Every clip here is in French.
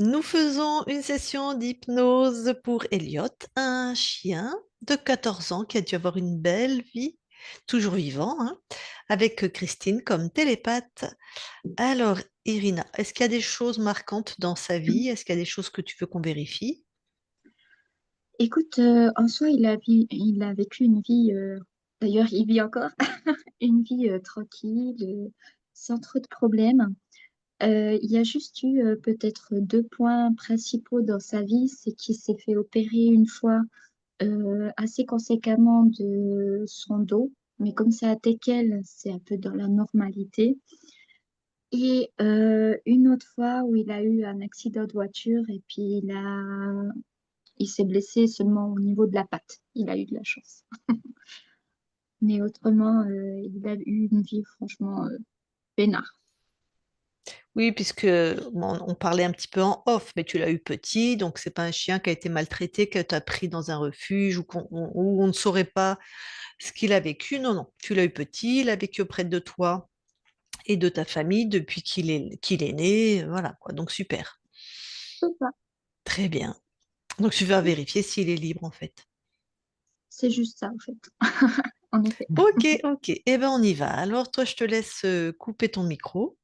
Nous faisons une session d'hypnose pour Elliot, un chien de 14 ans qui a dû avoir une belle vie, toujours vivant, hein, avec Christine comme télépathe. Alors, Irina, est-ce qu'il y a des choses marquantes dans sa vie? Est-ce qu'il y a des choses que tu veux qu'on vérifie? Écoute, en soi, il a vécu une vie, d'ailleurs, il vit encore, une vie tranquille, sans trop de problèmes. Il y a juste eu peut-être deux points principaux dans sa vie, c'est qu'il s'est fait opérer une fois assez conséquemment de son dos, mais comme c'est à Tequel, c'est un peu dans la normalité. Et une autre fois où il a eu un accident de voiture et puis il s'est blessé seulement au niveau de la patte. Il a eu de la chance. Mais autrement, il a eu une vie franchement peinard. Oui, puisque bon, on parlait un petit peu en off, mais tu l'as eu petit, donc c'est pas un chien qui a été maltraité, que tu as pris dans un refuge où on ne saurait pas ce qu'il a vécu. Non, non, tu l'as eu petit, il a vécu auprès de toi et de ta famille depuis qu'il est né. Voilà, quoi. Donc super. C'est ça. Très bien. Donc tu vas vérifier s'il est libre en fait. C'est juste ça, en fait. En effet. Ok, ok. Eh ben on y va. Alors toi, je te laisse couper ton micro.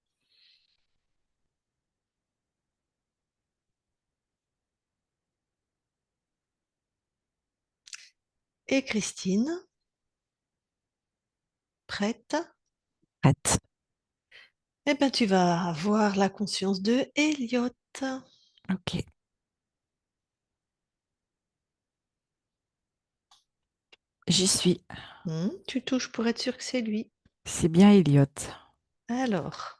Et Christine, prête? Prête. Eh ben tu vas avoir la conscience de Elliot. Ok, j'y suis. Tu touches pour être sûr que c'est lui. C'est bien Elliot. Alors,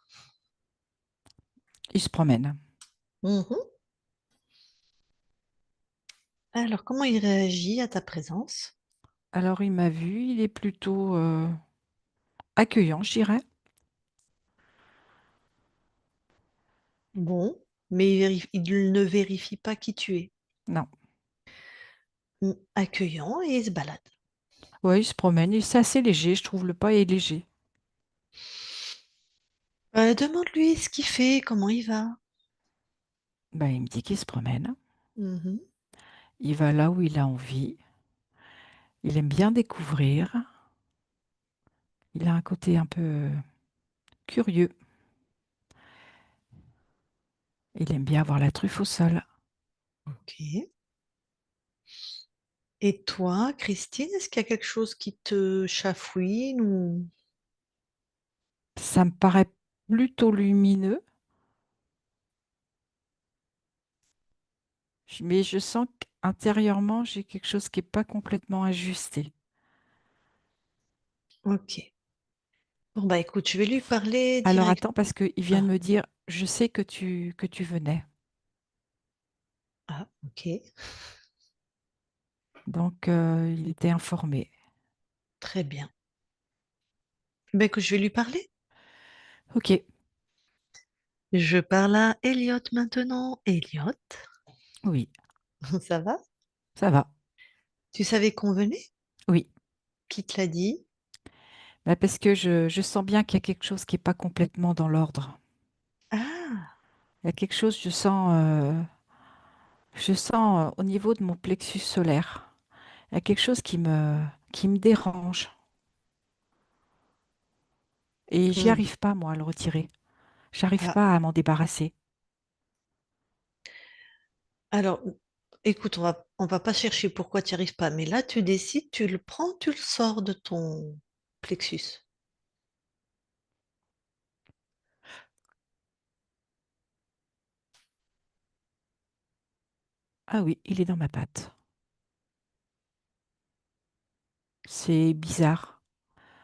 Il se promène. mhm. Alors comment il réagit à ta présence? Alors, il m'a vu, il est plutôt accueillant, je dirais. Bon, mais il ne vérifie pas qui tu es. Non. Accueillant et il se balade. Ouais, il se promène. C'est assez léger, je trouve le pas est léger. Demande-lui ce qu'il fait, comment il va. Ben, il me dit qu'il se promène. Mhm. Il va là où il a envie. Il aime bien découvrir. Il a un côté un peu curieux. Il aime bien avoir la truffe au sol. Ok. Et toi, Christine, est-ce qu'il y a quelque chose qui te chafouine ou... Ça me paraît plutôt lumineux, mais je sens qu'intérieurement, j'ai quelque chose qui n'est pas complètement ajusté. Ok. Bon, bah écoute, je vais lui parler Alors direct. attends, parce qu'il vient de Ah, me dire, je sais que tu venais. ah, ok. Donc, il était informé. Très bien. Ben écoute, je vais lui parler. Ok, Je parle à Elliot maintenant. Elliot, oui, ça va? ça va. Tu savais qu'on venait? Oui. Qui te l'a dit? Bah, parce que je sens bien qu'il y a quelque chose qui n'est pas complètement dans l'ordre. Ah, Il y a quelque chose, je sens au niveau de mon plexus solaire. Il y a quelque chose qui me dérange. Et j'y hmm. arrive pas, moi, à le retirer. J'arrive Ah. pas à m'en débarrasser. Alors, écoute, on va pas chercher pourquoi tu n'y arrives pas, mais là, tu décides, tu le prends, tu le sors de ton plexus. Ah oui, il est dans ma patte. C'est bizarre.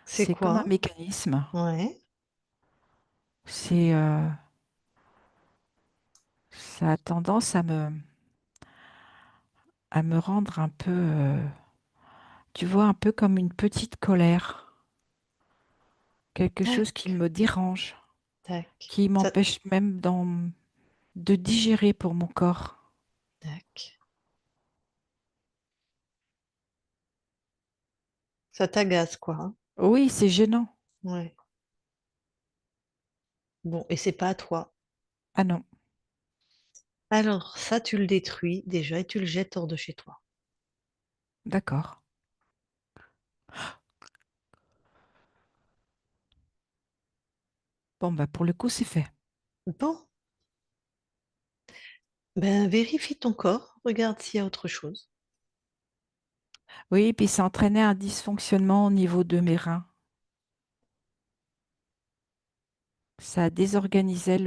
C'est C'est comme un quoi? mécanisme. Ouais. C'est, ça a tendance à me rendre un peu, tu vois, un peu comme une petite colère. Quelque chose qui Tac, me dérange, tac. qui Ça, m'empêche même de digérer pour mon corps. tac. Ça t'agace, quoi, hein. Oui, c'est gênant. Ouais. Bon, et c'est pas à toi. Ah non. Alors, ça, tu le détruis déjà et tu le jettes hors de chez toi. D'accord. Bon, bah, pour le coup, c'est fait. Bon, ben vérifie ton corps, regarde s'il y a autre chose. Oui, puis ça entraînait un dysfonctionnement au niveau de mes reins. Ça désorganisait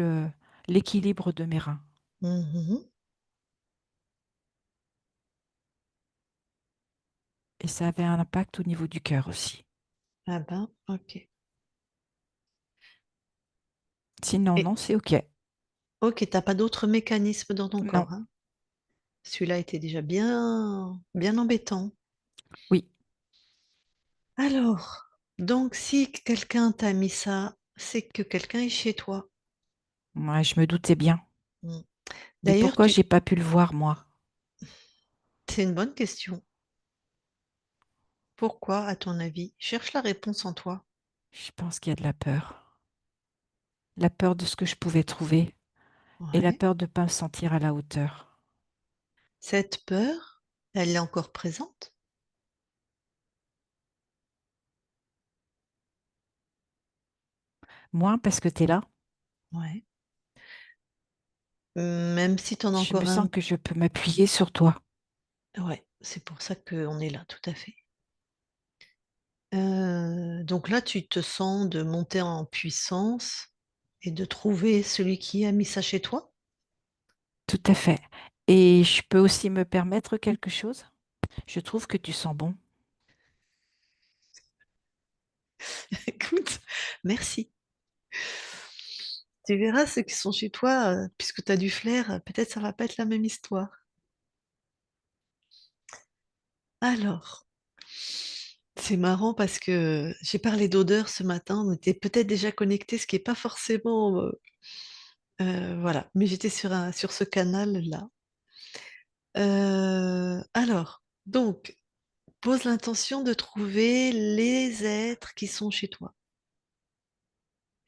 l'équilibre de mes reins. Mhm. Et ça avait un impact au niveau du cœur aussi. Ah ben, ok. Sinon, Et non, c'est OK. ok, t'as pas d'autres mécanismes dans ton Non, corps, hein? Celui-là était déjà bien, bien embêtant. oui, Alors, donc si quelqu'un t'a mis ça, c'est que quelqu'un est chez toi. moi, je me doutais bien. Mm. Mais D'ailleurs, pourquoi j'ai pas pu le voir, moi? c'est une bonne question. Pourquoi, à ton avis? Cherche la réponse en toi. Je pense qu'il y a de la peur. La peur de ce que je pouvais trouver et la Ouais. peur de ne pas me sentir à la hauteur. Cette peur, elle est encore présente? Moins parce que tu es là, Ouais. Même si tu en as je me encore sens un. que je peux m'appuyer sur toi. Ouais, c'est pour ça qu'on est là, tout à fait. Donc là, tu te sens de monter en puissance et de trouver celui qui a mis ça chez toi? Tout à fait. Et je peux aussi me permettre quelque chose? Je trouve que tu sens bon. Écoute, merci. Tu verras ceux qui sont chez toi, puisque tu as du flair, peut-être ça va pas être la même histoire. Alors, c'est marrant parce que j'ai parlé d'odeur ce matin, on était peut-être déjà connectés, ce qui n'est pas forcément... voilà, mais j'étais sur ce canal-là. Alors, donc, pose l'intention de trouver les êtres qui sont chez toi.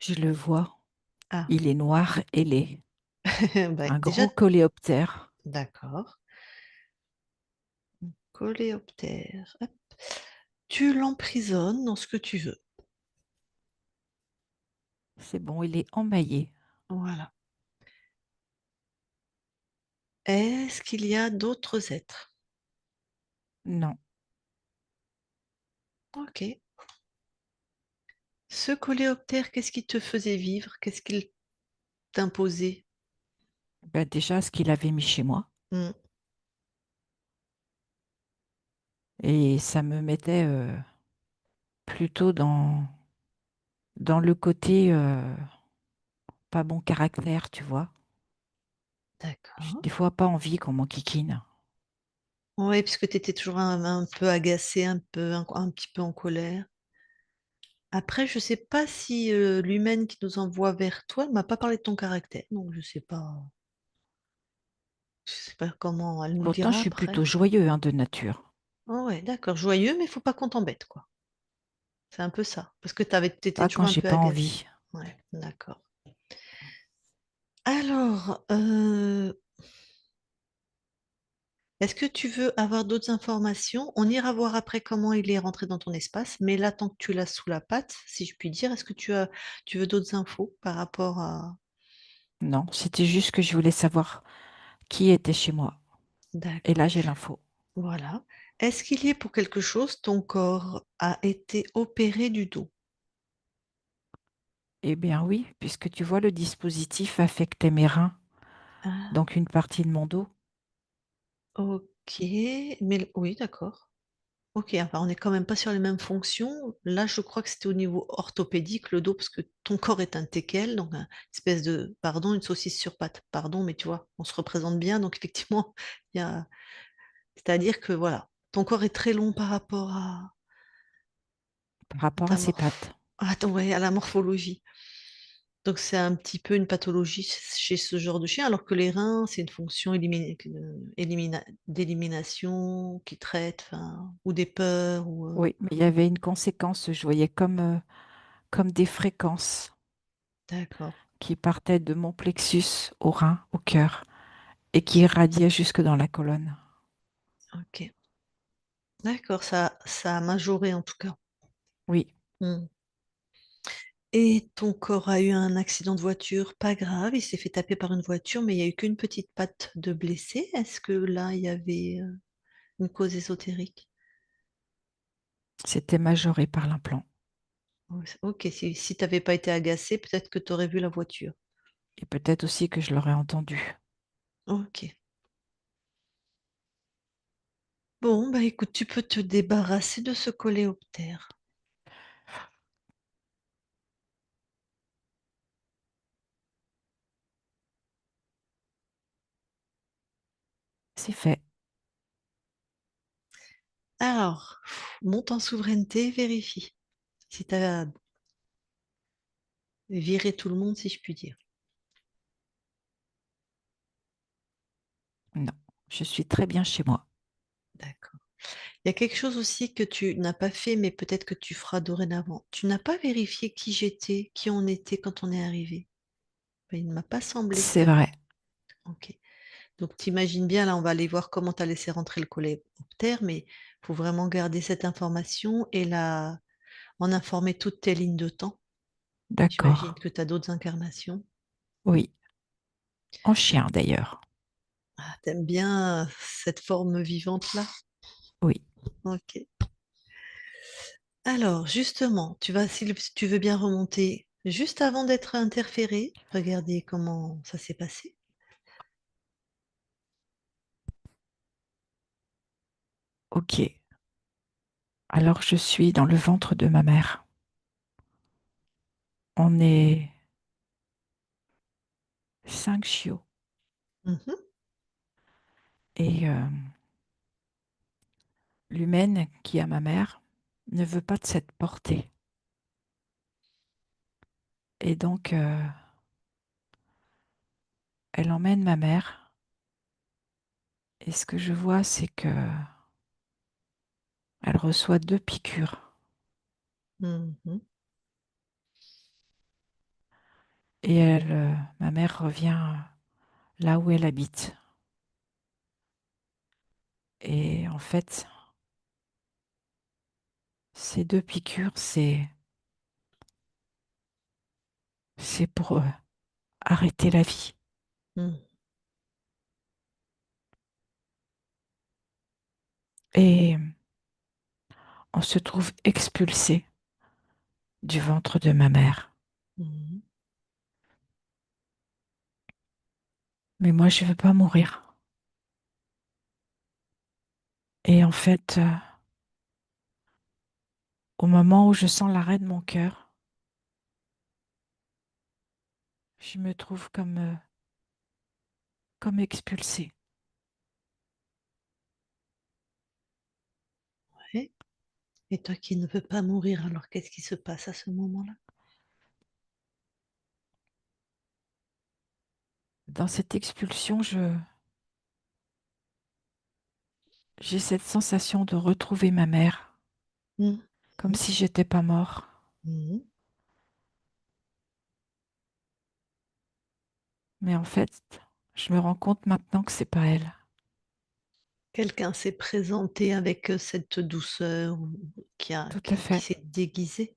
Je le vois. Ah, Il est noir et laid. bah, Un déjà, gros coléoptère. d'accord. Coléoptère. Hop. Tu l'emprisonnes dans ce que tu veux. C'est bon, il est emmaillé. Voilà. Est-ce qu'il y a d'autres êtres? Non. Ok. Ce coléoptère, qu'est-ce qui te faisait vivre? Qu'est-ce qu'il t'imposait? Ben déjà, ce qu'il avait mis chez moi. Hmm, Et ça me mettait plutôt dans le côté pas bon caractère, tu vois. J'ai d'accord. des fois pas envie qu'on m'enquiquine. Oui, puisque tu étais toujours un peu agacé, un petit peu en colère. Après, je sais pas si l'humaine qui nous envoie vers toi, elle m'a pas parlé de ton caractère, donc je sais pas comment elle nous le Pourtant, je dira suis après. plutôt joyeux hein, de nature. Ah ouais, d'accord, joyeux, mais il faut pas qu'on t'embête, quoi. C'est un peu ça, parce que t'étais Pas quand toujours un j'ai peu pas agacé. envie. Ouais, d'accord. Alors, est-ce que tu veux avoir d'autres informations? On ira voir après comment il est rentré dans ton espace, mais là, tant que tu l'as sous la patte, si je puis dire, est-ce que tu veux d'autres infos par rapport à... Non, c'était juste que je voulais savoir qui était chez moi. Et D'accord. là, j'ai l'info. Voilà. Est-ce qu'il y est pour quelque chose, ton corps a été opéré du dos? Eh bien oui, puisque tu vois, le dispositif affectait mes reins, Ah, donc une partie de mon dos. ok, mais oui, d'accord. Ok, enfin, on n'est quand même pas sur les mêmes fonctions. Là, je crois que c'était au niveau orthopédique, le dos, parce que ton corps est un teckel, donc une espèce de, pardon, une saucisse sur pattes. Pardon, mais tu vois, on se représente bien, donc effectivement, il y a, c'est-à-dire que voilà, ton corps est très long par rapport Par à rapport à ta ses pattes. ouais, à la morphologie. Donc c'est un petit peu une pathologie chez ce genre de chien, alors que les reins, c'est une fonction d'élimination qui traite, enfin, ou des peurs, ou Oui, mais il y avait une conséquence, je voyais comme des fréquences d'accord. qui partaient de mon plexus au rein, au cœur. et qui irradiait jusque dans la colonne. Ok. D'accord, ça a majoré en tout cas. Oui, Hmm. Et ton corps a eu un accident de voiture, pas grave, il s'est fait taper par une voiture, mais il n'y a eu qu'une petite patte de blessé. Est-ce que là, il y avait une cause ésotérique? c'était majoré par l'implant. Ok, si tu n'avais pas été agacé, peut-être que tu aurais vu la voiture. Et peut-être aussi que je l'aurais entendu. Ok. Bon, bah écoute, tu peux te débarrasser de ce coléoptère. C'est fait. Alors, monte en souveraineté, vérifie si tu as viré tout le monde, si je puis dire. Non, je suis très bien chez moi. D'accord. Il y a quelque chose aussi que tu n'as pas fait, mais peut-être que tu feras dorénavant. Tu n'as pas vérifié qui j'étais, qui on était quand on est arrivé. Ben, il ne m'a pas semblé que C'est tu avais. vrai. Ok. Donc t'imagines bien, là, on va aller voir comment tu as laissé rentrer le coléoptère, mais il faut vraiment garder cette information et en informer toutes tes lignes de temps. J'imagine D'accord. que tu as d'autres incarnations. Oui, en chien d'ailleurs. Ah, t'aimes bien cette forme vivante-là? Oui, Ok. Alors, justement, si tu veux bien remonter juste avant d'être interféré, regardez comment ça s'est passé. ok. Alors je suis dans le ventre de ma mère. On est 5 chiots. Mhm, Et l'humaine qui a ma mère ne veut pas de cette portée. Et donc, elle emmène ma mère. Et ce que je vois, c'est que elle reçoit 2 piqûres. mhm, Et ma mère revient là où elle habite. Et en fait, ces 2 piqûres, c'est pour arrêter la vie. mhm, Et on se trouve expulsé du ventre de ma mère. mhm. Mais moi, je veux pas mourir. Et en fait, au moment où je sens l'arrêt de mon cœur, je me trouve comme expulsée. Ouais. Et toi qui ne veux pas mourir, alors qu'est-ce qui se passe à ce moment-là? Dans cette expulsion, j'ai cette sensation de retrouver ma mère, Mhm, comme si j'étais pas mort. mhm. Mais en fait, je me rends compte maintenant que c'est pas elle. Quelqu'un s'est présenté avec cette douceur Tout à qui fait. s'est déguisé.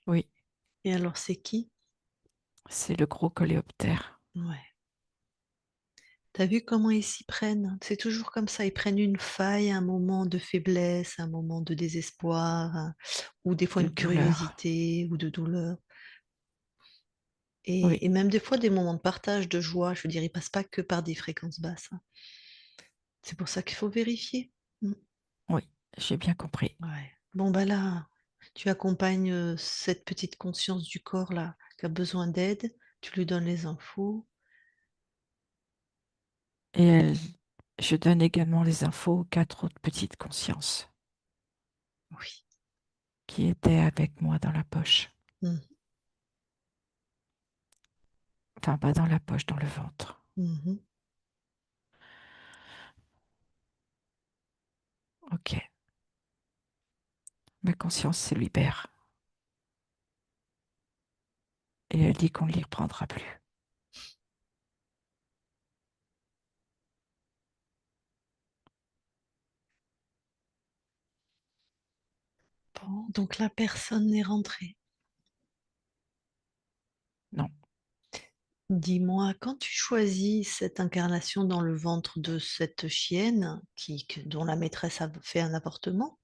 Oui, Et alors c'est qui? c'est le gros coléoptère. Ouais. T'as vu comment ils s'y prennent? C'est toujours comme ça, ils prennent une faille, un moment de faiblesse, un moment de désespoir, ou des fois De une douleur. curiosité ou de douleur. Oui, Et même des fois des moments de partage, de joie. Je veux dire, ils passent pas que par des fréquences basses, hein. C'est pour ça qu'il faut vérifier. Mm. oui, j'ai bien compris. Ouais. Bon, bah là, tu accompagnes cette petite conscience du corps là qui a besoin d'aide. Tu lui donnes les infos. Et je donne également les infos aux 4 autres petites consciences Oui. qui étaient avec moi dans la poche. Mm. Enfin, pas dans la poche, dans le ventre. Mhm. Ok, ma conscience se libère. Et elle dit qu'on ne l'y reprendra plus. Bon, donc la personne n'est rentrée. Non. Dis-moi, quand tu choisis cette incarnation dans le ventre de cette chienne dont la maîtresse a fait un avortement,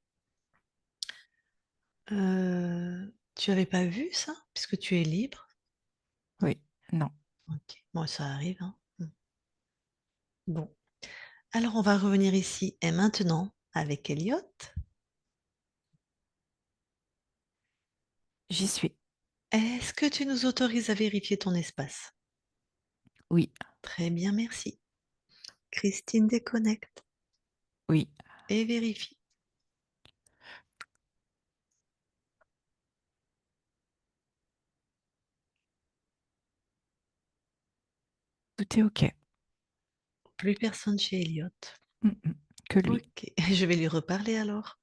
tu avais pas vu ça, puisque tu es libre? Oui. Non. Ok, bon, ça arrive, hein. Bon, alors on va revenir ici et maintenant avec Elliot. J'y suis. Est-ce que tu nous autorises à vérifier ton espace? Oui. Très bien, merci. Christine déconnecte Oui. et vérifie. Tout est OK. Plus personne chez Elliot. Que lui. Ok, je vais lui reparler alors.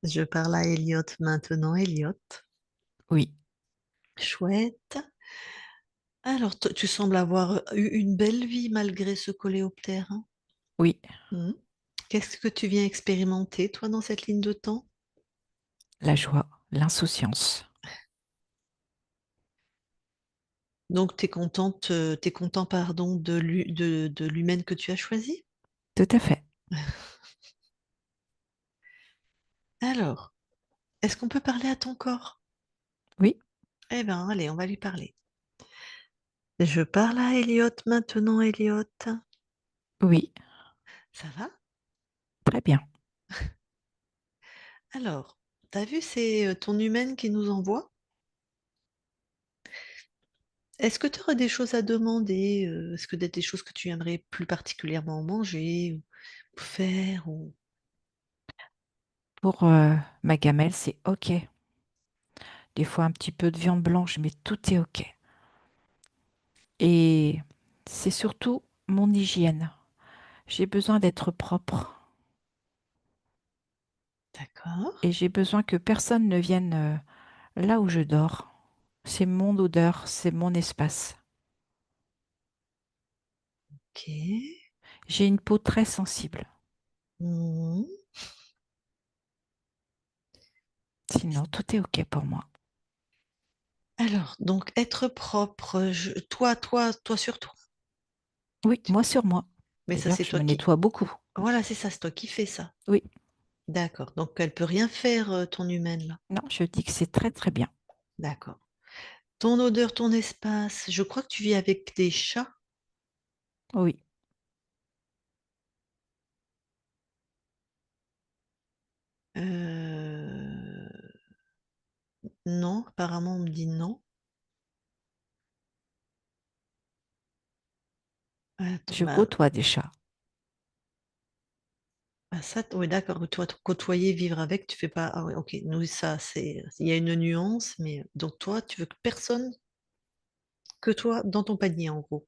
Je parle à Elliot maintenant, Elliot. Oui. Chouette. Alors, tu sembles avoir eu une belle vie malgré ce coléoptère, hein. Oui. Hmm. Qu'est-ce que tu viens expérimenter, toi, dans cette ligne de temps? La joie, l'insouciance. Donc, t'es content, pardon, de l'humaine que tu as choisie? Tout à fait. Alors, est-ce qu'on peut parler à ton corps? Oui. Eh bien, allez, on va lui parler. Je parle à Elliot maintenant, Elliot. Oui. Ça va? Très bien. Alors, t'as vu, c'est ton humaine qui nous envoie? Est-ce que tu aurais des choses à demander? Est-ce que des choses que tu aimerais plus particulièrement manger ou faire ou... Pour ma gamelle, c'est OK. Des fois, un petit peu de viande blanche, mais tout est OK. Et c'est surtout mon hygiène. J'ai besoin d'être propre D'accord. et j'ai besoin que personne ne vienne là où je dors. C'est mon odeur, c'est mon espace. Ok. J'ai une peau très sensible. Mhm. Sinon, tout est OK pour moi. Alors, donc être propre, toi sur toi. Oui, moi sur moi. Mais ça, D'ailleurs, c'est je toi me qui... nettoie beaucoup. Voilà, c'est ça, c'est toi qui fais ça. Oui, D'accord. Donc, elle peut rien faire, ton humaine, là. non, je dis que c'est très très bien. D'accord. Ton odeur, ton espace. Je crois que tu vis avec des chats. Oui, Euh, Non, apparemment, on me dit non. Attends, je côtoie des chats. ça, oui, d'accord. Toi, côtoyer, vivre avec, tu fais pas. Ah oui, ok. Nous, ça, il y a une nuance, mais donc toi, tu veux que personne que toi dans ton panier, en gros.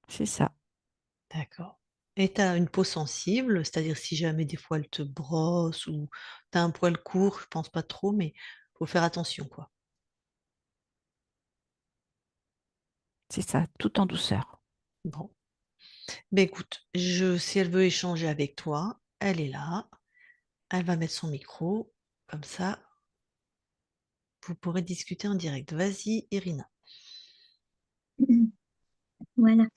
C'est ça. D'accord. Et tu as une peau sensible, c'est-à-dire si jamais des fois elle te brosse ou tu as un poil court, je pense pas trop, mais faut faire attention, quoi. C'est ça, tout en douceur. Bon. Ben écoute, si elle veut échanger avec toi, elle est là. Elle va mettre son micro, comme ça, vous pourrez discuter en direct. Vas-y, Irina. Voilà.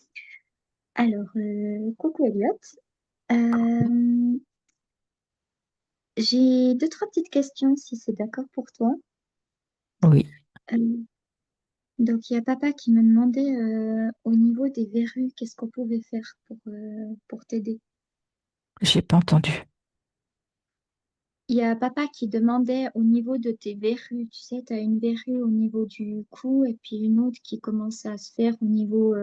Alors, coucou Elliot. Euh, j'ai deux, trois petites questions si c'est d'accord pour toi. Oui, Euh, donc, il y a papa qui me demandait au niveau des verrues, qu'est-ce qu'on pouvait faire pour t'aider. j'ai pas entendu. Il y a papa qui demandait au niveau de tes verrues, tu sais, tu as une verrue au niveau du cou et puis une autre qui commence à se faire au niveau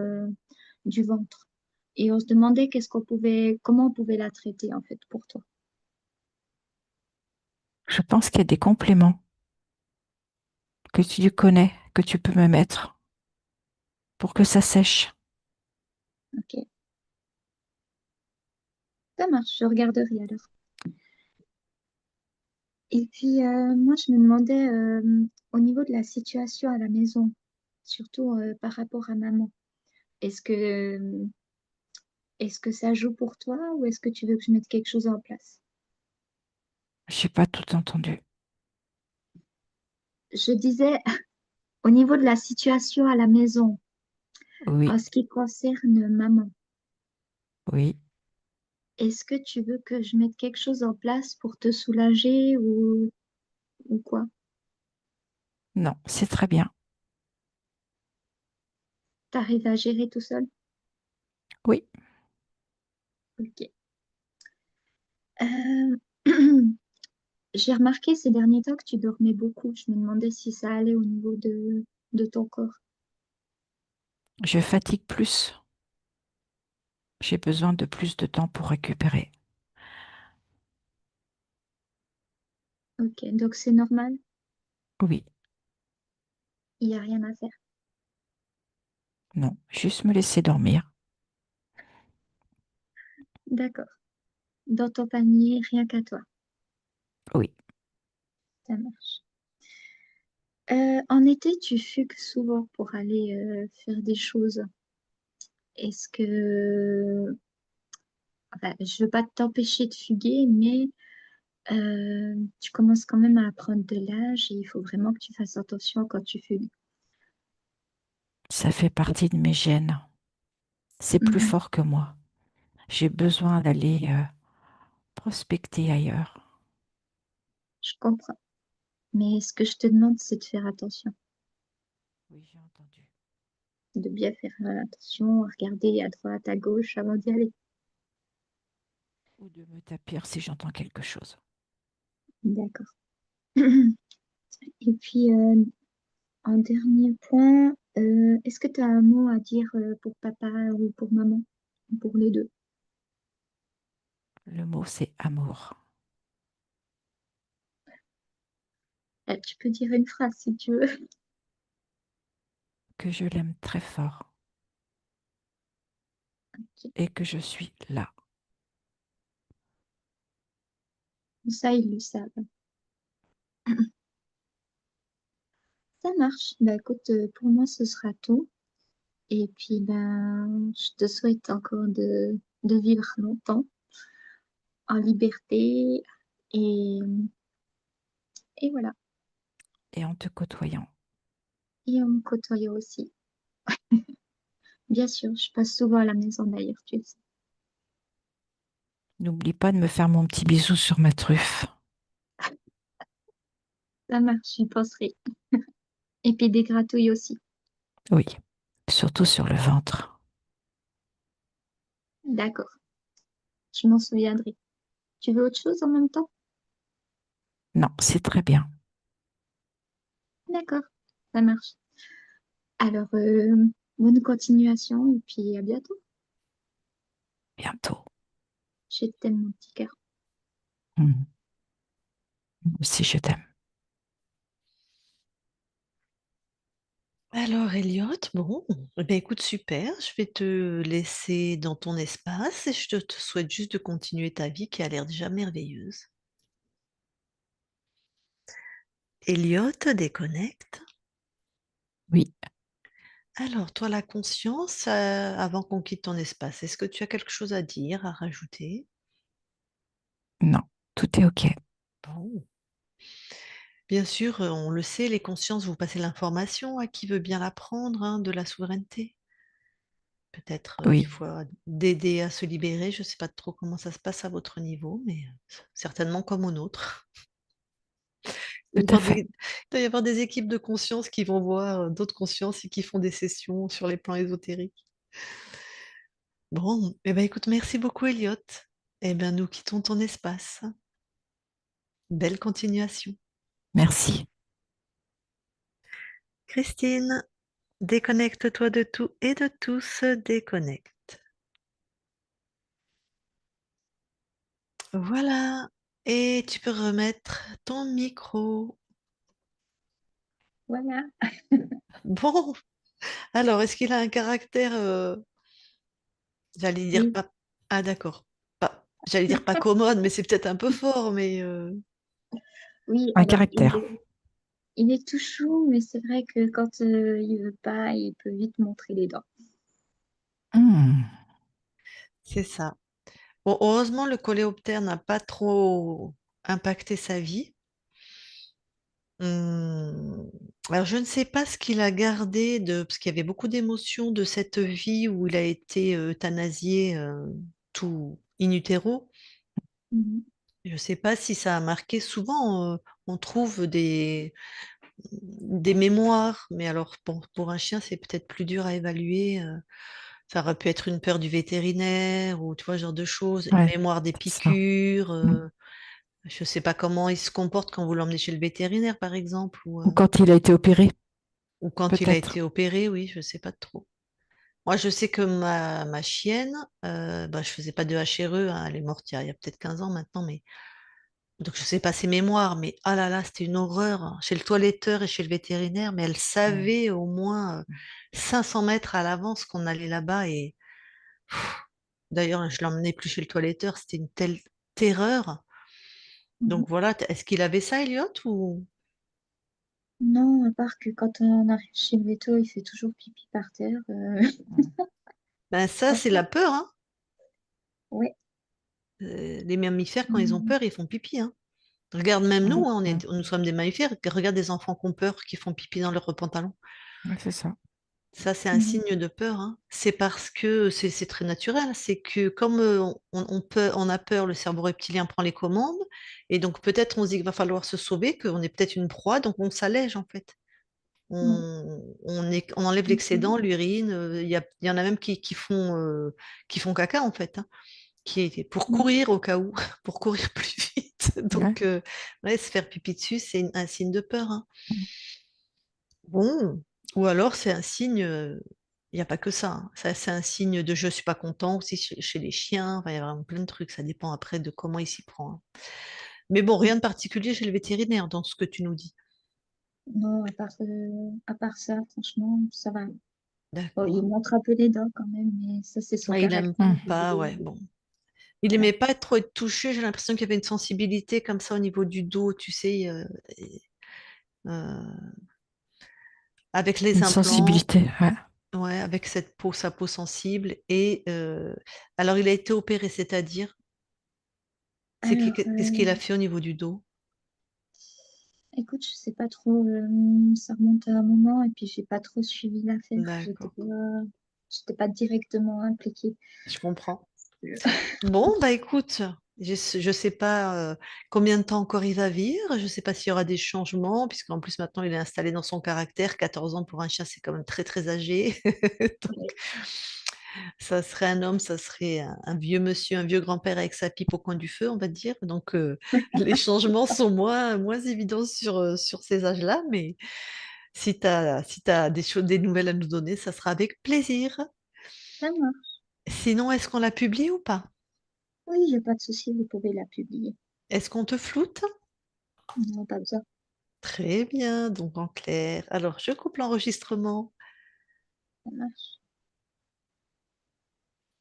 du ventre. Et on se demandait comment on pouvait la traiter en fait pour toi. Je pense qu'il y a des compléments que tu connais, que tu peux me mettre pour que ça sèche. Ok, ça marche, je regarderai alors. Et puis moi, je me demandais au niveau de la situation à la maison, surtout par rapport à maman. Est-ce que, est-ce que ça joue pour toi ou est-ce que tu veux que je mette quelque chose en place? J'ai pas tout entendu. Je disais, au niveau de la situation à la maison, Oui, en ce qui concerne maman, oui. est-ce que tu veux que je mette quelque chose en place pour te soulager ou quoi? Non, c'est très bien. T'arrives à gérer tout seul? Oui, Ok. Euh, J'ai remarqué ces derniers temps que tu dormais beaucoup. Je me demandais si ça allait au niveau de ton corps. je fatigue plus. J'ai besoin de plus de temps pour récupérer. Ok, donc c'est normal, Oui, il n'y a rien à faire. non, juste me laisser dormir. D'accord. Dans ton panier, rien qu'à toi. Oui, Ça marche. En été, tu fugues souvent pour aller faire des choses. Est-ce que... Enfin, je veux pas t'empêcher de fuguer, mais tu commences quand même à prendre de l'âge et il faut vraiment que tu fasses attention quand tu fugues. ça fait partie de mes gènes. C'est plus Mhm, fort que moi. J'ai besoin d'aller prospecter ailleurs. je comprends. Mais ce que je te demande, c'est de faire attention, Oui, j'ai entendu. de bien faire attention, à regarder à droite, à gauche avant d'y aller. Ou de me tapir si j'entends quelque chose. D'accord. Et puis, en dernier point, est-ce que tu as un mot à dire pour papa ou pour maman? Ou pour les deux? Le mot, c'est amour. Tu peux dire une phrase si tu veux. Que je l'aime très fort et que je suis là. Ça, ils le savent. Ça marche. Bah, écoute, pour moi, ce sera tout. Et puis, ben, je te souhaite encore de vivre longtemps en liberté. Et, et voilà. Et en te côtoyant. Et en me côtoyant aussi. Bien sûr, je passe souvent à la maison d'ailleurs, tu le sais. N'oublie pas de me faire mon petit bisou sur ma truffe. Ça marche, j'y penserai. Et puis des gratouilles aussi. Oui, surtout sur le ventre. D'accord, je m'en souviendrai. Tu veux autre chose en même temps? Non, c'est très bien. D'accord, ça marche. Alors, bonne continuation et puis à bientôt. Bientôt. Je t'aime, mon petit cœur. Mhm. Moi aussi, je t'aime. Alors, Elliot, bon, eh ben, écoute, super. Je vais te laisser dans ton espace et je te souhaite juste de continuer ta vie qui a l'air déjà merveilleuse. Elliot, déconnecte. Oui, Alors, toi, la conscience, avant qu'on quitte ton espace, est-ce que tu as quelque chose à dire, à rajouter? non, tout est OK. Bon. Bien sûr, on le sait, les consciences vous passez l'information à qui veut bien la prendre, hein, de la souveraineté. Peut-être qu'il Oui, faut d'aider à se libérer. Je ne sais pas trop comment ça se passe à votre niveau, mais certainement comme au nôtre. tout Il à fait. doit y avoir des équipes de conscience qui vont voir d'autres consciences et qui font des sessions sur les plans ésotériques. Bon, eh ben écoute, merci beaucoup, Elliot. Eh bien, nous quittons ton espace. Belle continuation. Merci. Christine, déconnecte-toi de tout et de tous, déconnecte. Voilà. Et tu peux remettre ton micro. Voilà. Bon, alors, est-ce qu'il a un caractère, j'allais dire Oui, pas... Ah d'accord. J'allais dire pas commode, mais c'est peut-être un peu fort, mais oui, Un alors caractère. il est tout chou, mais c'est vrai que quand il veut pas, il peut vite montrer les dents. Hmm, c'est ça. Bon, heureusement, le coléoptère n'a pas trop impacté sa vie. Hum, Alors, je ne sais pas ce qu'il a gardé parce qu'il y avait beaucoup d'émotions de cette vie où il a été euthanasié tout in utero. Mhm. Je ne sais pas si ça a marqué. Souvent, on trouve des mémoires, mais alors pour un chien, c'est peut-être plus dur à évaluer. Ça aurait pu être une peur du vétérinaire ou tu vois, ce genre de choses, une Ouais, mémoire des c'est ça. piqûres. Mm. Je ne sais pas comment il se comporte quand vous l'emmenez chez le vétérinaire, par exemple, Ou quand il a été opéré, ou quand il a peut-être. été opéré, oui, je ne sais pas trop. Moi, je sais que ma chienne, bah, je faisais pas de HRE, hein, elle est morte il y a peut-être 15 ans maintenant, mais donc je sais pas ses mémoires, mais ah là là, c'était une horreur, hein. Chez le toiletteur et chez le vétérinaire, mais elle Mm. savait au moins 500 mètres à l'avance qu'on allait là-bas et d'ailleurs, je l'emmenais plus chez le toiletteur, c'était une telle terreur. Mhm. Donc voilà, est-ce qu'il avait ça, Elliot, ou Non, à part que quand on arrive chez le veto, il fait toujours pipi par terre. Mm. ben ça, c'est la Franchement, peur, hein. ouais. Les mammifères, quand ils ont Mhm. peur, ils font pipi, hein. Regarde, même nous, Mm. hein, Mm. nous sommes des mammifères. Regarde des enfants qui ont peur, qui font pipi dans leurs pantalons. Ouais, c'est ça. Ça, c'est un Mhm. signe de peur, hein. C'est parce que c'est très naturel. C'est que comme on a peur, le cerveau reptilien prend les commandes. Et donc, peut-être on se dit qu'il va falloir se sauver, qu'on est peut-être une proie, donc on s'allège, en fait. Ouais. On enlève Mhm. l'excédent, l'urine. Il y en a même qui font caca, en fait, hein, pour Ouais. courir au cas où, pour courir plus vite. Ouais. Donc, ouais, se faire pipi dessus, c'est un signe de peur, hein. Mm. Bon, ou alors c'est un signe, il n'y a pas que ça, hein. Ça, c'est un signe de je suis pas content aussi chez les chiens. Enfin, il y a vraiment plein de trucs, ça dépend après de comment il s'y prend, hein. Mais bon, rien de particulier chez le vétérinaire dans ce que tu nous dis. Non, à part ça, franchement, ça va. Bon, il D'accord. montre un peu les dents quand même, mais ça, c'est son Ah, il aime caractère. pas, ouais, bon. Il Ouais. aimait pas trop être touché, j'ai l'impression qu'il y avait une sensibilité comme ça au niveau du dos, tu sais, euh, avec les Une implants, sensibilité. Ouais. ouais, avec cette peau, sa peau sensible. Et alors, il a été opéré, c'est-à-dire, Alors, qu'est-ce qu'il a fait au niveau du dos? écoute, je sais pas trop, ça remonte à un moment et puis j'ai pas trop suivi l'affaire. D'accord, J'étais pas directement impliquée. je comprends. Bon, bah écoute, je sais pas combien de temps encore il va vivre, je sais pas s'il y aura des changements, puisqu'en plus maintenant il est installé dans son caractère. 14 ans pour un chien, c'est quand même très très âgé. Donc, Ouais. ça serait un homme, ça serait un vieux monsieur, un vieux grand-père avec sa pipe au coin du feu, on va dire. Donc les changements sont moins évidents sur ces âges-là, mais si t'as des nouvelles à nous donner, ça sera avec plaisir. Ça marche. Sinon, est-ce qu'on la publie ou pas? Oui, j'ai pas de souci, vous pouvez la publier. Est-ce qu'on te floute? Non, pas besoin. Très bien, donc en clair. Alors, je coupe l'enregistrement. Ça marche.